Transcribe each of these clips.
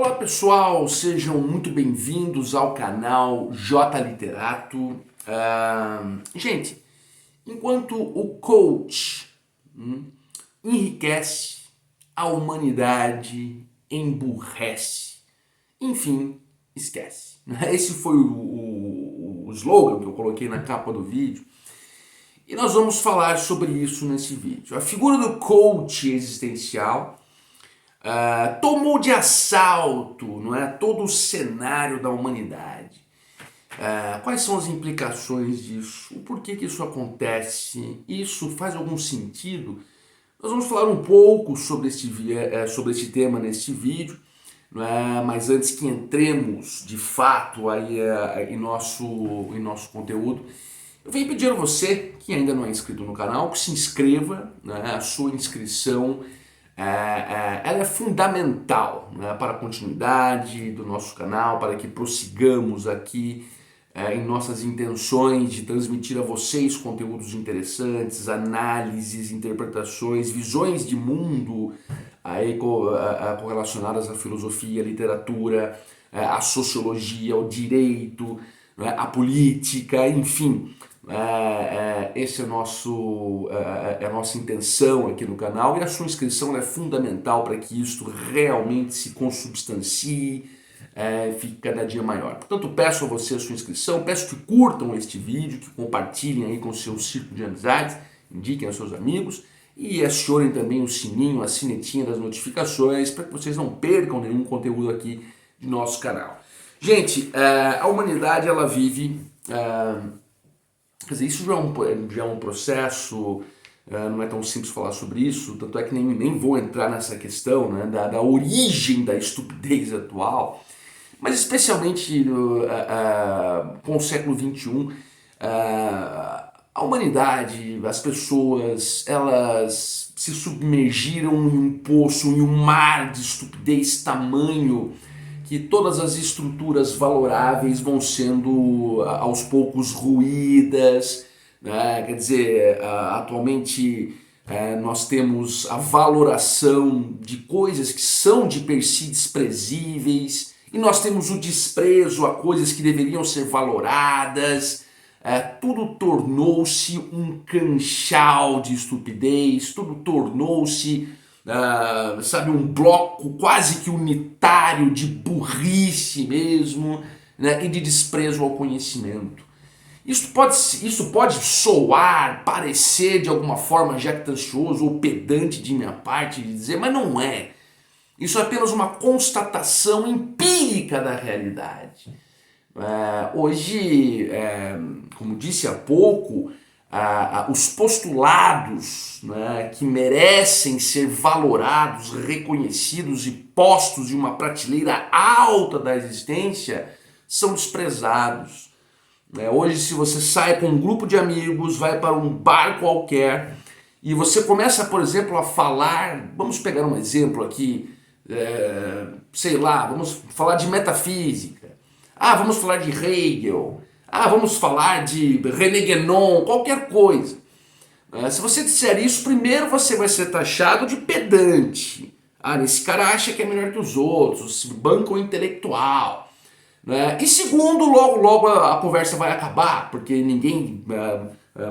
Olá pessoal, sejam muito bem-vindos ao canal J Literato. Gente, enquanto o coach enriquece, a humanidade emburrece. Enfim, esquece. Esse foi o slogan que eu coloquei na capa do vídeo. E nós vamos falar sobre isso nesse vídeo. A figura do coach existencial tomou de assalto, não é, todo o cenário da humanidade. Quais são as implicações disso? O porquê que isso acontece? Isso faz algum sentido? Nós vamos falar um pouco sobre esse tema neste vídeo, não é? Mas antes que entremos de fato aí, em nosso conteúdo, eu venho pedir a você que ainda não é inscrito no canal que se inscreva, né? A sua inscrição ela é fundamental, né, para a continuidade do nosso canal, para que prossigamos aqui em nossas intenções de transmitir a vocês conteúdos interessantes, análises, interpretações, visões de mundo aí, correlacionadas à filosofia, à literatura, à sociologia, ao direito, né, à política, enfim. Esse é a nossa intenção aqui no canal, e a sua inscrição é fundamental para que isto realmente se consubstancie, fique cada dia maior. Portanto, peço a você a sua inscrição, peço que curtam este vídeo, que compartilhem aí com o seu círculo de amizades, indiquem aos seus amigos e acionem também o sininho, a sinetinha das notificações, para que vocês não percam nenhum conteúdo aqui do nosso canal. Gente, a humanidade ela vive... Quer dizer, isso já é um processo, não é tão simples falar sobre isso, tanto é que nem vou entrar nessa questão, né, da origem da estupidez atual, mas especialmente com o século XXI, a humanidade, as pessoas, elas se submergiram em um poço, em um mar de estupidez tamanho que todas as estruturas valoráveis vão sendo aos poucos ruídas, né? Quer dizer, atualmente nós temos a valoração de coisas que são de per si desprezíveis, e nós temos o desprezo a coisas que deveriam ser valoradas. Tudo tornou-se um canchal de estupidez, tudo tornou-se... sabe, um bloco quase que unitário de burrice mesmo, né, e de desprezo ao conhecimento. Isso pode soar, parecer de alguma forma jactancioso ou pedante de minha parte de dizer, mas não é. Isso é apenas uma constatação empírica da realidade. Hoje, como disse há pouco, os postulados, né, que merecem ser valorados, reconhecidos e postos em uma prateleira alta da existência são desprezados. Hoje, se você sai com um grupo de amigos, vai para um bar qualquer e você começa, por exemplo, a falar, vamos pegar um exemplo aqui, sei lá, vamos falar de metafísica, vamos falar de Hegel, vamos falar de René Guénon, qualquer coisa. Se você disser isso, primeiro você vai ser taxado de pedante. Esse cara acha que é melhor que os outros, se banca o intelectual. E segundo, logo a conversa vai acabar, porque ninguém,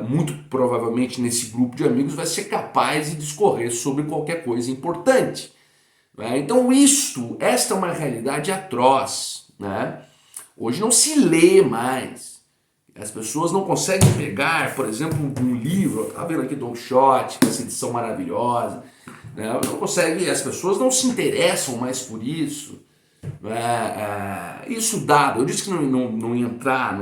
muito provavelmente nesse grupo de amigos, vai ser capaz de discorrer sobre qualquer coisa importante. Então esta é uma realidade atroz, né? Hoje não se lê mais. As pessoas não conseguem pegar, por exemplo, um livro, tá vendo aqui Don Quixote, com essa edição maravilhosa, né? Não consegue, as pessoas não se interessam mais por isso. Isso dado, eu disse que não ia entrar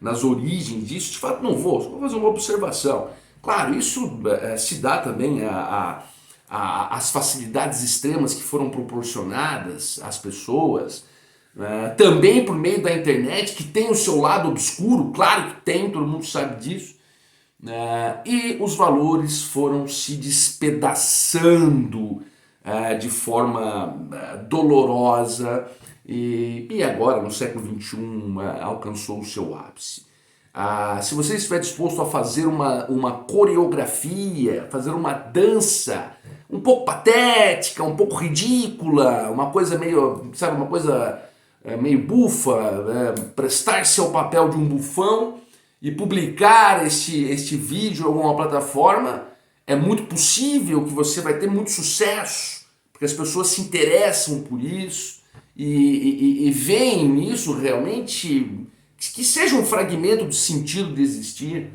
nas origens disso, de fato não vou, só vou fazer uma observação. Claro, isso se dá também às facilidades extremas que foram proporcionadas às pessoas, também por meio da internet, que tem o seu lado obscuro, claro que tem, todo mundo sabe disso, e os valores foram se despedaçando de forma dolorosa, e agora no século XXI alcançou o seu ápice. Se você estiver disposto a fazer uma coreografia, fazer uma dança um pouco patética, um pouco ridícula, uma coisa meio, sabe, uma coisa meio bufa, prestar-se ao papel de um bufão e publicar este vídeo em alguma plataforma, é muito possível que você vai ter muito sucesso, porque as pessoas se interessam por isso e veem nisso realmente que seja um fragmento do sentido de existir.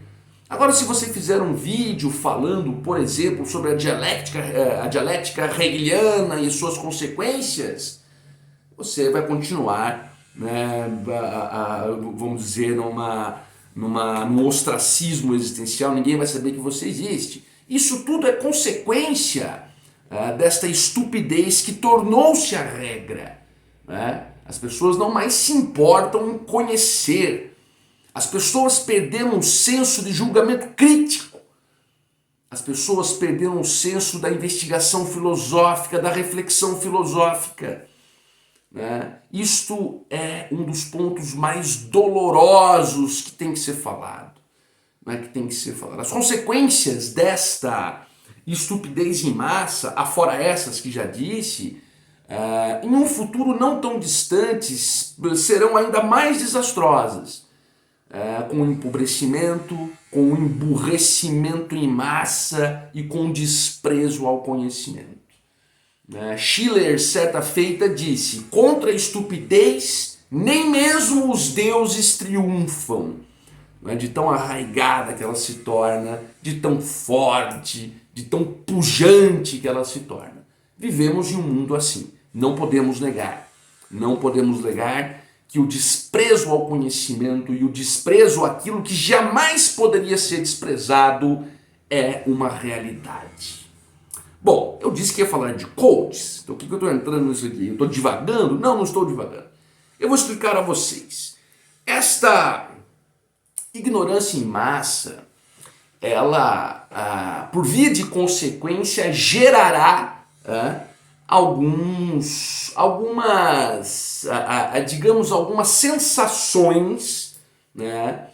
Agora, se você fizer um vídeo falando, por exemplo, sobre a dialética hegeliana e suas consequências, você vai continuar, né, vamos dizer, num ostracismo existencial, ninguém vai saber que você existe. Isso tudo é consequência desta estupidez que tornou-se a regra, né? As pessoas não mais se importam em conhecer. As pessoas perderam o senso de julgamento crítico. As pessoas perderam o senso da investigação filosófica, da reflexão filosófica, né? Isto é um dos pontos mais dolorosos que tem que ser falado, né? Que tem que ser falado. As consequências desta estupidez em massa, afora essas que já disse, em um futuro não tão distante, serão ainda mais desastrosas, com o empobrecimento, com o emburrecimento em massa e com o desprezo ao conhecimento. Schiller, certa feita, disse: contra a estupidez, nem mesmo os deuses triunfam. De tão arraigada que ela se torna, de tão forte, de tão pujante que ela se torna. Vivemos em um mundo assim. Não podemos negar. Não podemos negar que o desprezo ao conhecimento e o desprezo àquilo que jamais poderia ser desprezado é uma realidade. Bom, eu disse que ia falar de coaches. Então, o que eu estou entrando nisso aqui? Eu estou divagando? Não, não estou divagando. Eu vou explicar a vocês. Esta ignorância em massa, ela, por via de consequência, gerará algumas sensações, né,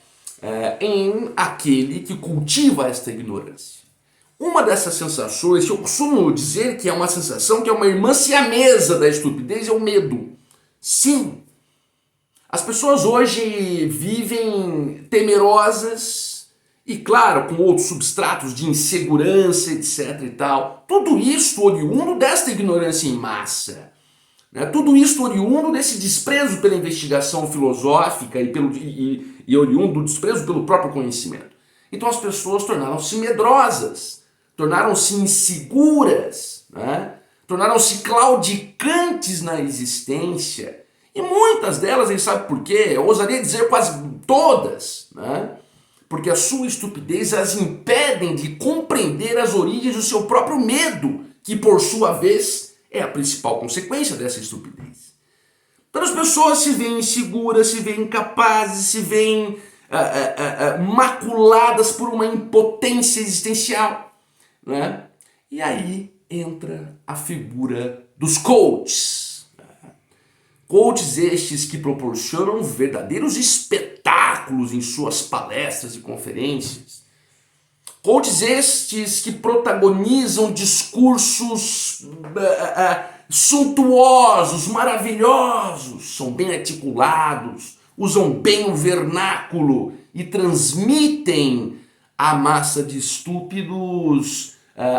em aquele que cultiva esta ignorância. Uma dessas sensações, eu costumo dizer que é uma sensação que é uma irmã siamesa da estupidez, é o medo. Sim. As pessoas hoje vivem temerosas e, claro, com outros substratos de insegurança, etc e tal. Tudo isso oriundo desta ignorância em massa. Né? Tudo isso oriundo desse desprezo pela investigação filosófica e oriundo do desprezo pelo próprio conhecimento. Então as pessoas tornaram-se medrosas, tornaram-se inseguras, né? Tornaram-se claudicantes na existência. E muitas delas, a gente sabe por quê? Eu ousaria dizer quase todas, né? Porque a sua estupidez as impedem de compreender as origens do seu próprio medo, que por sua vez é a principal consequência dessa estupidez. Então as pessoas se veem inseguras, se veem incapazes, se veem maculadas por uma impotência existencial, né? E aí entra a figura dos coaches. Coaches estes que proporcionam verdadeiros espetáculos em suas palestras e conferências. Coaches estes que protagonizam discursos suntuosos, maravilhosos, são bem articulados, usam bem o vernáculo e transmitem à massa de estúpidos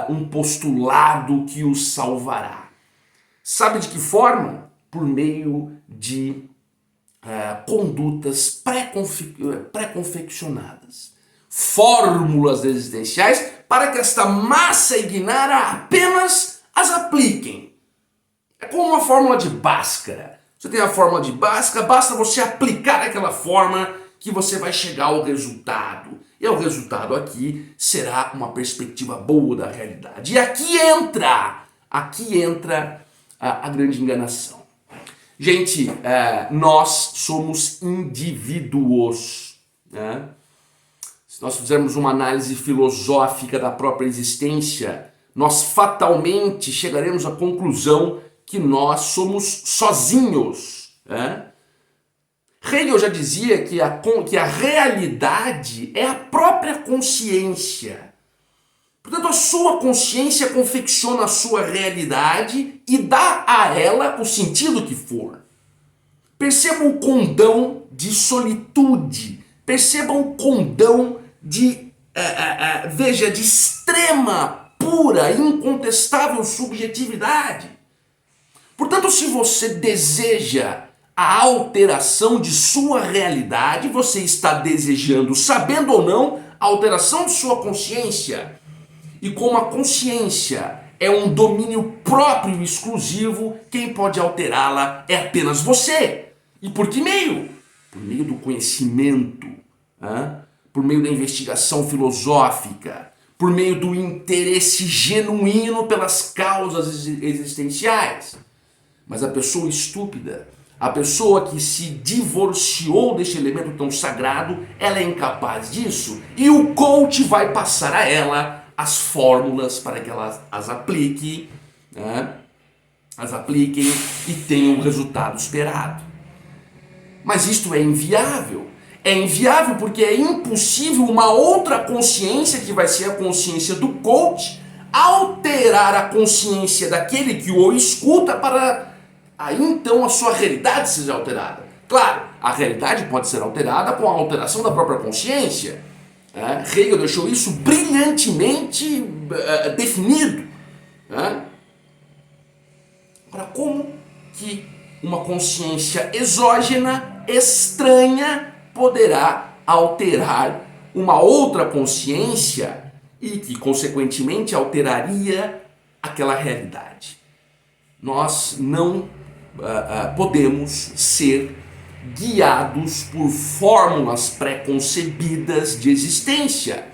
um postulado que os salvará. Sabe de que forma? Por meio de condutas pré-confeccionadas. Fórmulas existenciais para que esta massa ignara apenas as apliquem. É como uma fórmula de Bhaskara. Você tem a fórmula de Bhaskara, basta você aplicar aquela fórmula que você vai chegar ao resultado. E o resultado aqui será uma perspectiva boa da realidade. E aqui entra a grande enganação. Gente, nós somos indivíduos, né? Se nós fizermos uma análise filosófica da própria existência, nós fatalmente chegaremos à conclusão que nós somos sozinhos, né? Hegel já dizia que a realidade é a própria consciência. Portanto, a sua consciência confecciona a sua realidade e dá a ela o sentido que for. Percebam o condão de solitude, percebam o condão de, de extrema, pura, incontestável subjetividade. Portanto, se você deseja a alteração de sua realidade, você está desejando, sabendo ou não, a alteração de sua consciência. E como a consciência é um domínio próprio e exclusivo, quem pode alterá-la é apenas você. E por que meio? Por meio do conhecimento, por meio da investigação filosófica, por meio do interesse genuíno pelas causas existenciais. Mas a pessoa estúpida, a pessoa que se divorciou deste elemento tão sagrado, ela é incapaz disso. E o coach vai passar a ela as fórmulas para que ela as aplique, as apliquem e tenham o resultado esperado. Mas isto é inviável. É inviável porque é impossível uma outra consciência, que vai ser a consciência do coach, alterar a consciência daquele que o escuta para aí então a sua realidade seja alterada. Claro, a realidade pode ser alterada com a alteração da própria consciência. Hegel deixou isso brilhantemente definido. Agora, como que uma consciência exógena, estranha, poderá alterar uma outra consciência e que, consequentemente, alteraria aquela realidade? Nós não podemos ser guiados por fórmulas pré-concebidas de existência,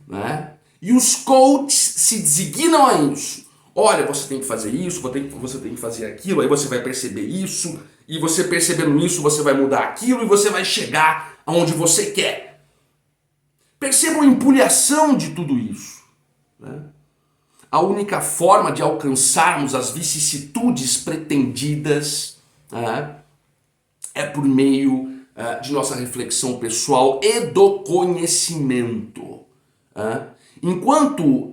né? E os coaches se designam a isso. Olha, você tem que fazer isso, você tem que fazer aquilo, aí você vai perceber isso, e você percebendo isso, você vai mudar aquilo, e você vai chegar aonde você quer. Percebam a empulhação de tudo isso, né? A única forma de alcançarmos as vicissitudes pretendidas é por meio de nossa reflexão pessoal e do conhecimento. Enquanto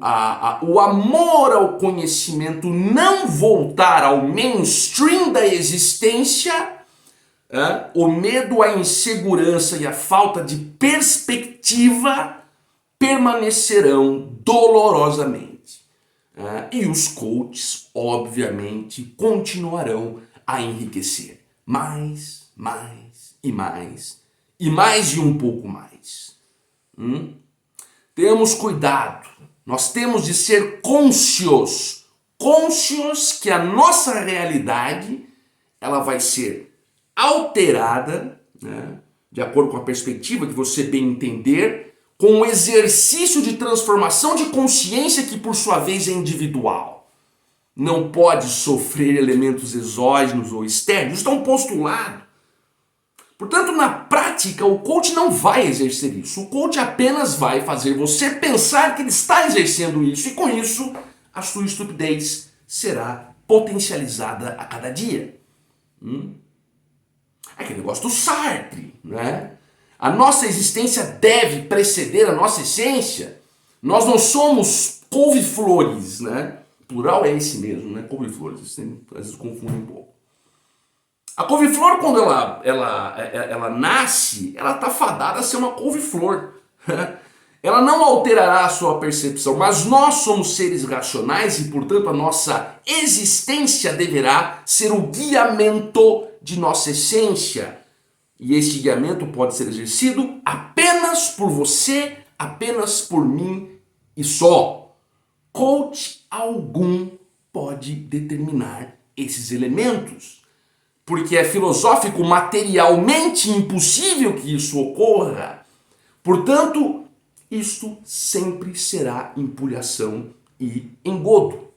o amor ao conhecimento não voltar ao mainstream da existência, o medo, a insegurança e a falta de perspectiva permanecerão dolorosamente. E os coaches, obviamente, continuarão a enriquecer mais, mais e mais, e mais e um pouco mais. Tenhamos cuidado, nós temos de ser conscios que a nossa realidade ela vai ser alterada, né, de acordo com a perspectiva que você bem entender, com um exercício de transformação de consciência que, por sua vez, é individual. Não pode sofrer elementos exógenos ou externos. Isso é um postulado. Portanto, na prática, o coach não vai exercer isso. O coach apenas vai fazer você pensar que ele está exercendo isso. E com isso, a sua estupidez será potencializada a cada dia. Aquele negócio do Sartre, né? A nossa existência deve preceder a nossa essência. Nós não somos couve-flores, né? Plural é esse mesmo, né? Couve-flores, às vezes confundem um pouco. A couve-flor, quando ela nasce, ela está fadada a ser uma couve-flor. Ela não alterará a sua percepção, mas nós somos seres racionais e, portanto, a nossa existência deverá ser o guiamento de nossa essência. E este guiamento pode ser exercido apenas por você, apenas por mim e só. Coach algum pode determinar esses elementos, porque é filosófico materialmente impossível que isso ocorra. Portanto, isto sempre será empulhação e engodo.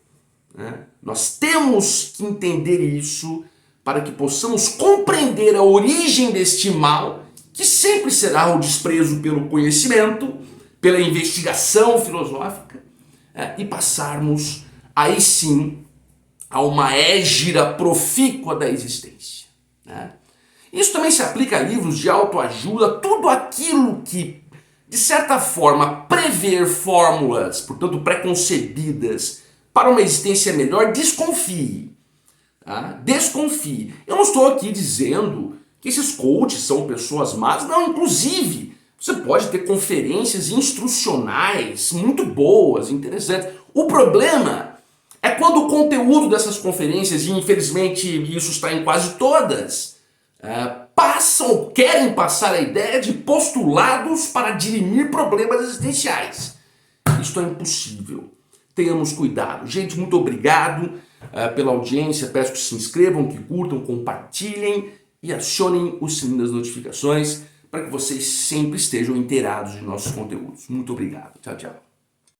Nós temos que entender isso para que possamos compreender a origem deste mal, que sempre será o desprezo pelo conhecimento, pela investigação filosófica, e passarmos aí sim a uma égida profícua da existência. Isso também se aplica a livros de autoajuda, tudo aquilo que, de certa forma, prever fórmulas, portanto preconcebidas, para uma existência melhor, desconfie. Tá? Desconfie. Eu não estou aqui dizendo que esses coaches são pessoas más, não, inclusive, você pode ter conferências instrucionais muito boas, interessantes. O problema é quando o conteúdo dessas conferências, e infelizmente isso está em quase todas, querem passar a ideia de postulados para dirimir problemas existenciais. Isto é impossível. Tenhamos cuidado. Gente, muito obrigado pela audiência. Peço que se inscrevam, que curtam, compartilhem e acionem o sininho das notificações para que vocês sempre estejam inteirados de nossos conteúdos. Muito obrigado. Tchau, tchau.